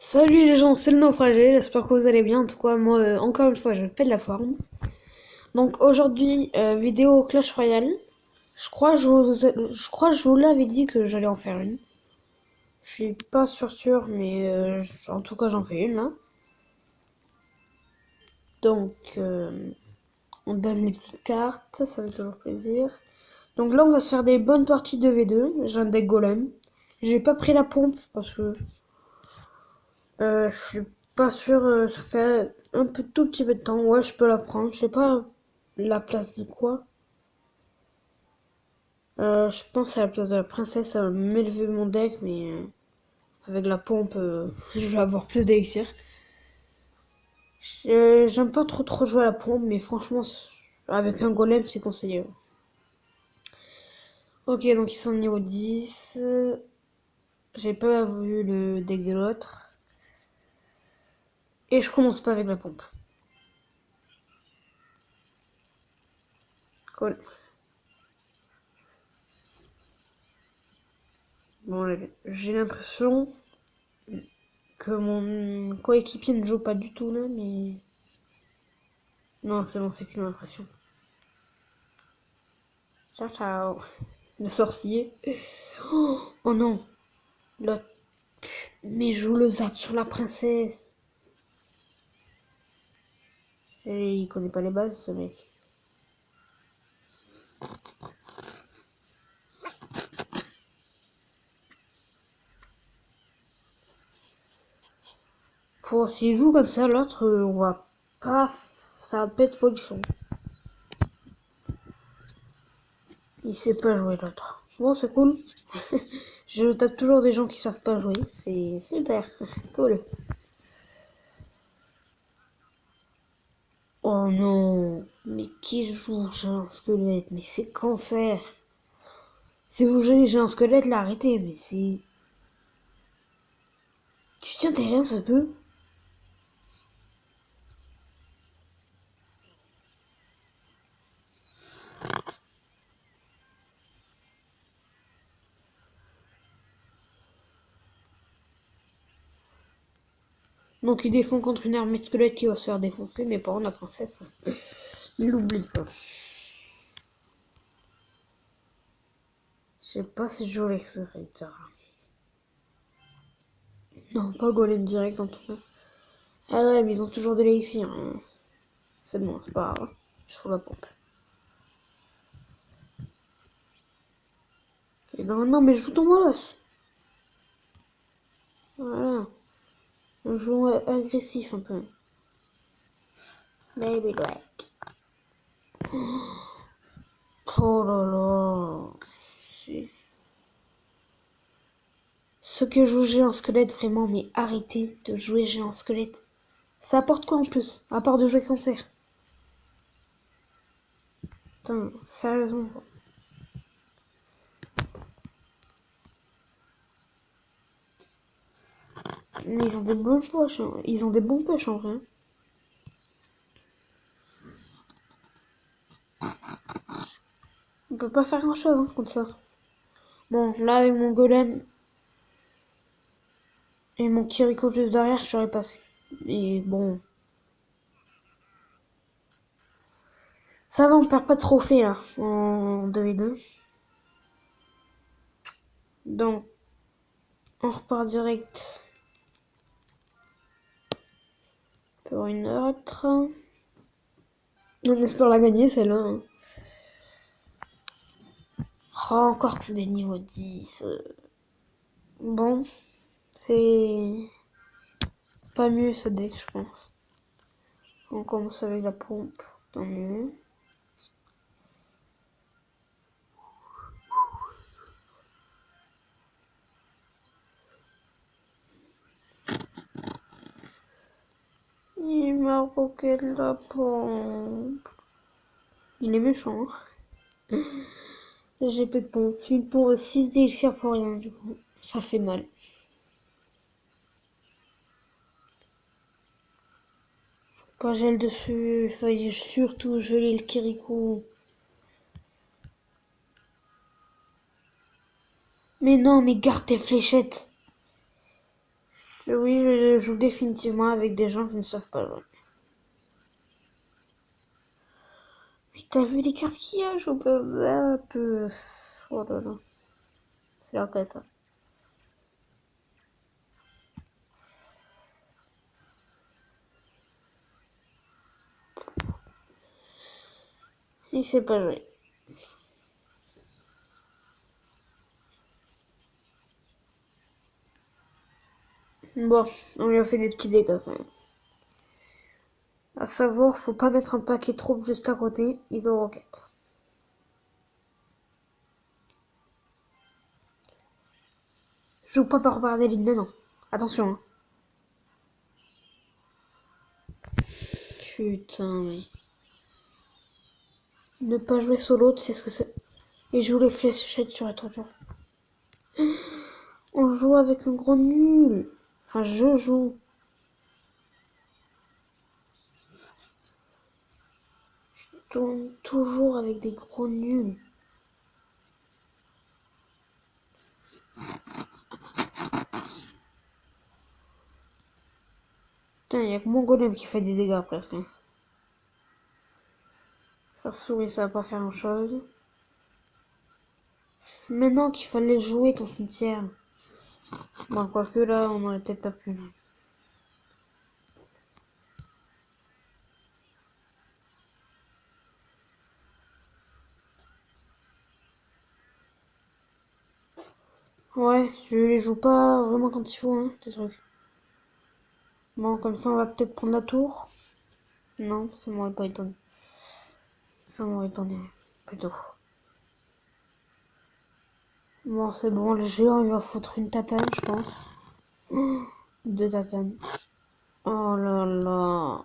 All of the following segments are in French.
Salut les gens, c'est le naufragé, j'espère que vous allez bien. En tout cas, moi, encore une fois, je fais de la forme. Donc aujourd'hui, vidéo Clash Royale. Je crois que je vous l'avais dit que j'allais en faire une. Je suis pas sûr, mais en tout cas, j'en fais une là. Donc, on donne les petites cartes, ça fait toujours plaisir. Donc là, on va se faire des bonnes parties de V2. J'ai un deck golem. J'ai pas pris la pompe parce que je suis pas sûr, ça fait un peu tout petit peu de temps. Ouais, je peux la prendre. Je sais pas la place de quoi. Je pense à la place de la princesse, ça va m'élever mon deck, mais avec la pompe, je vais avoir plus d'élixir. J'aime pas trop jouer à la pompe, mais franchement, avec un golem, c'est conseillé. Ok, donc ils sont niveau 10. J'ai pas vu le deck de l'autre. Et je commence pas avec la pompe. Cool. Bon, j'ai l'impression que mon coéquipier ne joue pas du tout là, mais... Non, c'est bon, c'est qu'une impression. Ciao, ciao. Le sorcier. Oh non. Là. Mais joue le zap sur la princesse. Et il connaît pas les bases, ce mec. Pour s'il joue comme ça, l'autre, on va pas... Ça va pas être folichon. Il sait pas jouer l'autre. Bon, c'est cool. Je tape toujours des gens qui savent pas jouer. C'est super. Cool. Oh non. Mais qui joue Géant Squelette? Mais c'est cancer. Si vous jouez Géant Squelette, là, arrêtez. Mais c'est... Tu tiens tes rien, ça peut? Donc il défend contre une armée de squelettes qui va se faire défoncer, mais par contre la princesse, il l'oublie quoi. Je sais pas si je joue avec ce Ritter. Non, pas golem direct en tout cas. Ah ouais, mais ils ont toujours de l'élixir. Hein. C'est bon, c'est pas grave. Je fous la pompe. Et ben maintenant, mais je joue ton bolos. Voilà. On joue agressif un peu. Baby Black. Oh là là. Ceux que jouent géant squelette, vraiment, mais arrêtez de jouer géant squelette. Ça apporte quoi en plus, à part de jouer cancer? Putain, sérieusement. Mais ils ont des bonnes poches, hein. Ils ont des bons poches en vrai. On peut pas faire grand chose hein, contre ça. Bon, là avec mon golem et mon Kiriko juste derrière, je serais passé. Et bon. Ça va, on perd pas de trophée là, en 2v2. Donc, on repart direct pour une autre. On espère la gagner celle-là. Hein. Oh, encore que des niveaux 10. Bon, c'est pas mieux ce deck, je pense. On commence avec la pompe, tant mieux. Il m'a roqué la pompe. Il est méchant. Hein. J'ai peu de pompe. Une pompe 6 d'élixir pour rien, du coup. Ça fait mal. Quand j'ai le dessus, il fallait surtout geler le Kirikou. Mais non, mais garde tes fléchettes. Oui, je joue définitivement avec des gens qui ne savent pas jouer. Mais t'as vu les cartes qu'il y a? Je peux un peu. Oh là là. C'est la cata. Il sait pas jouer. Bon, on lui a fait des petits dégâts quand même. À savoir, faut pas mettre un paquet de troupes juste à côté, ils ont roquette. Je joue pas par regarder l'île maintenant. Attention, hein. Putain, mais. Ne pas jouer solo, tu sais ce que c'est. Et joue les fléchettes sur la tour. On joue avec un gros nul. Enfin, je joue. Je tourne toujours avec des gros nuls. Putain, il y a que mon golem qui fait des dégâts presque. Sa souris, ça va pas faire grand chose. Maintenant qu'il fallait jouer ton cimetière. Bon, quoique là, on aurait peut-être pas pu. Là. Ouais, je les joue pas vraiment quand il faut, hein, tes trucs. Bon, comme ça, on va peut-être prendre la tour. Non, ça m'aurait pas étonné. Ça m'aurait étonné, plutôt. Bon, c'est bon, le géant, il va foutre une tatane, je pense. Oh, 2 tatanes. Oh là là.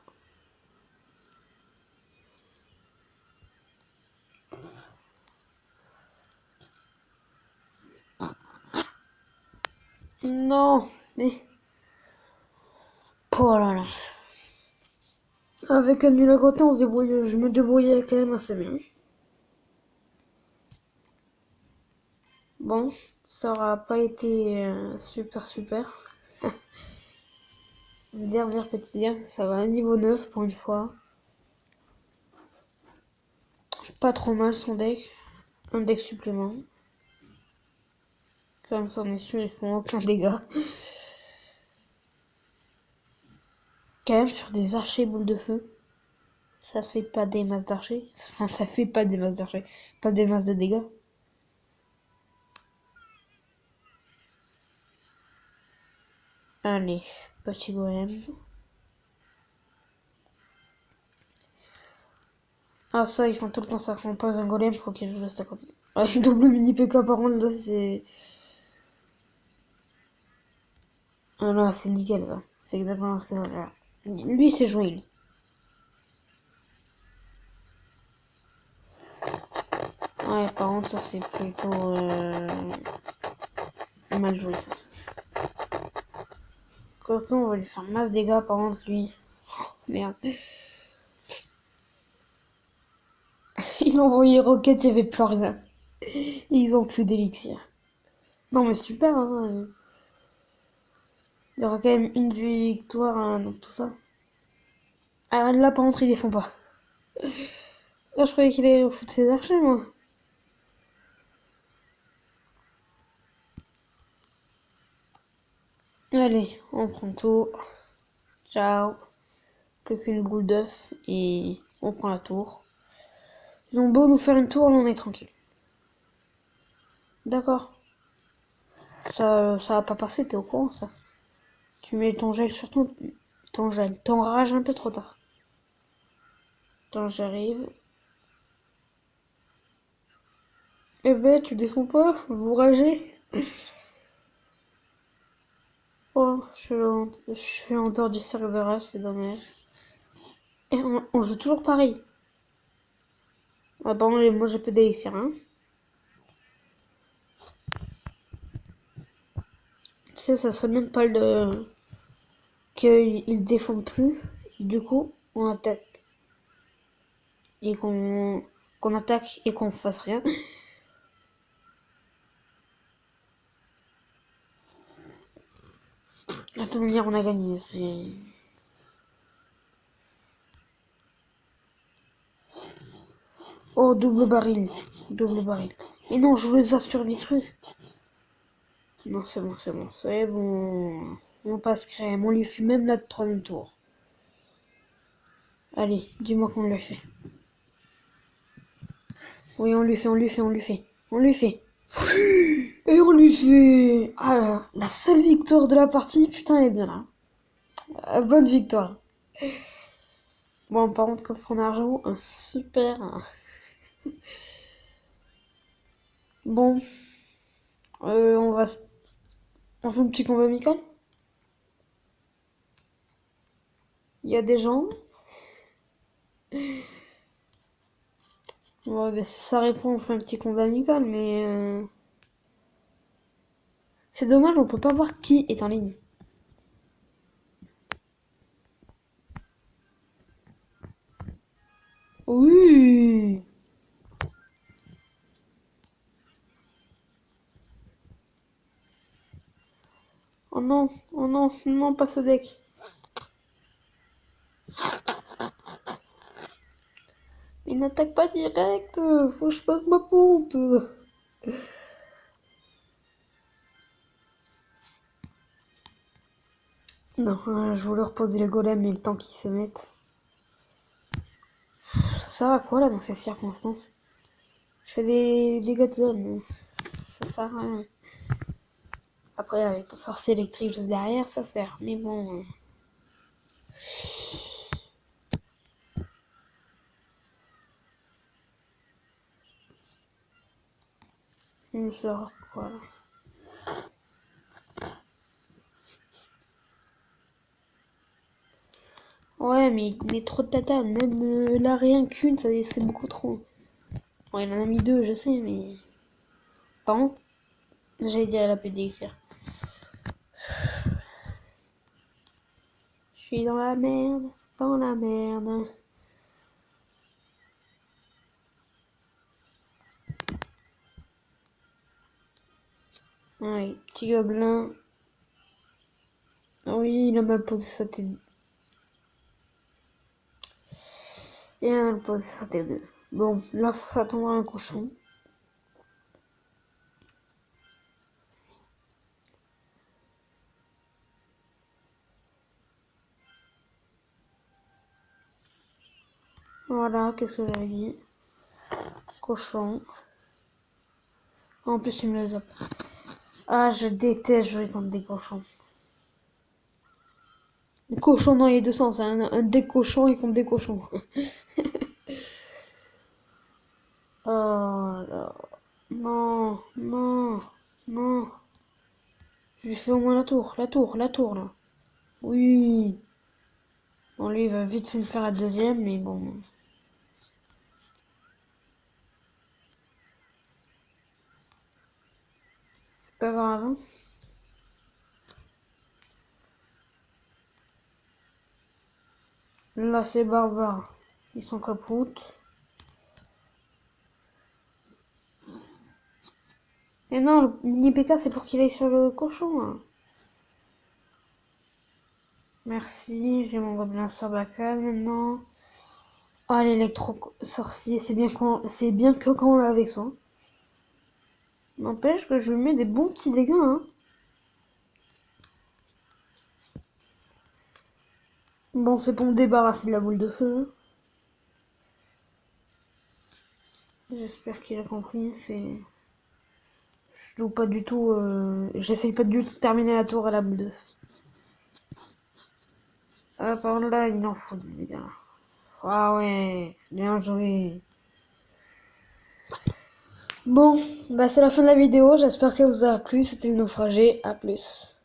Non, mais... Oh là là. Avec un nul à côté, on se débrouille. Je me débrouillais quand même assez bien. Bon, ça aura pas été super. Dernière petite guerre, ça va à niveau 9 pour une fois. Pas trop mal son deck. Un deck supplément. Comme ça, on est sûr, ils font aucun dégât. Quand même, sur des archers boules de feu, ça fait pas des masses d'archers. Enfin, ça fait pas des masses d'archers. Pas des masses de dégâts. Allez, petit golem. Ah, ça, ils font tout le temps ça. Quand on pose un golem, faut qu'il joue juste à côté. Ah, double mini PK, par contre, là, c'est. Ah là, c'est nickel, ça. C'est exactement ce qu'il faut faire. Lui, c'est joué, lui. Ouais, par contre, ça, c'est plutôt mal joué, ça. Quoique, on va lui faire masse dégâts, par contre, lui. Oh, merde. Il a envoyé Rocket, il y avait plus rien. Ils ont plus d'élixir. Non, mais super, hein. Il y aura quand même une victoire hein, dans tout ça. Ah, là, par contre, ils les font pas. Là, je croyais qu'il allait foutre ses archers, moi. Allez, on prend tout. Ciao. Plus qu'une boule d'œuf et on prend la tour. Ils ont beau nous faire une tour, là, on est tranquille. D'accord. Ça va pas passer, t'es au courant, ça. Tu mets ton gel sur ton gel. T'enrages un peu trop tard. Attends, j'arrive. Eh ben, tu défends pas? Vous ragez? Oh, je suis en dehors du cercle de rage, c'est dommage. Et on joue toujours pareil. Ah, pardon, moi j'ai peu d'élixir, hein. Tu sais, ça serait bien de pas le... qu'il défende plus. Et du coup, on attaque. Et qu'on attaque et qu'on fasse rien. De toute manière, on a gagné. Oh, double baril. Double baril. Mais non, je voulais zappe sur les trucs. Non, c'est bon, c'est bon. C'est bon. On passe crème. On lui fait même la troisième tour. Allez, dis-moi qu'on le fait. Oui, on lui fait, on lui fait, on lui fait. On lui fait. Et on lui fait. Ah, la seule victoire de la partie, putain, elle est bien là. Bonne victoire. Bon, par contre, coffre en argent, super. Bon, on va. On fait un petit combat amical. Il y a des gens. Ouais, bah, si ça répond, on fait un petit combat amical, mais. C'est dommage, on peut pas voir qui est en ligne. Oui. Oh non, non, pas ce deck. Il n'attaque pas direct, faut que je passe ma pompe. Non, je voulais reposer les golems, mais le temps qu'ils se mettent. Ça sert à quoi là dans ces circonstances? Je fais des dégâts de zone, ça sert à rien. Après, avec ton sorcier électrique juste derrière, ça sert. Mais bon. Genre quoi là. Ouais, mais il met trop de tatanes. Même là, rien qu'une, c'est beaucoup trop. Bon, il en a mis deux, je sais, mais. Par contre, j'allais dire la PDXR. Je suis dans la merde, dans la merde. Ouais, petit gobelin. Oui, il a mal posé sa tête. Il a mal posé sa tête. Bon, là, faut s'attendre à un cochon. Voilà, qu'est-ce que j'avais dit? Cochon. En plus, il me le zappe. Ah, je déteste jouer contre des cochons. Des cochons dans les deux sens, hein. Un des cochons et contre des cochons. Oh là. Non, non, non. Je lui fais au moins la tour, la tour là. Oui. Bon, lui, il va vite fait me faire la deuxième, mais bon. C'est pas grave, hein. Là, c'est barbare. Ils sont capoutes. Et non, le mini PK, c'est pour qu'il aille sur le cochon, hein. Merci, j'ai mon gobelin Sarbacane maintenant. Ah, l'électro-sorcier, c'est bien que quand on l'a avec soi. N'empêche que je lui mets des bons petits dégâts, hein. Bon, c'est pour me débarrasser de la boule de feu. J'espère qu'il a compris, c'est... Je joue pas du tout... J'essaye pas du tout de terminer la tour à la boule de feu. Ah, par là, il en faut des dégâts. Ah ouais, bien joué. Bon, bah c'est la fin de la vidéo, j'espère qu'elle vous a plu, c'était le naufragé, à plus.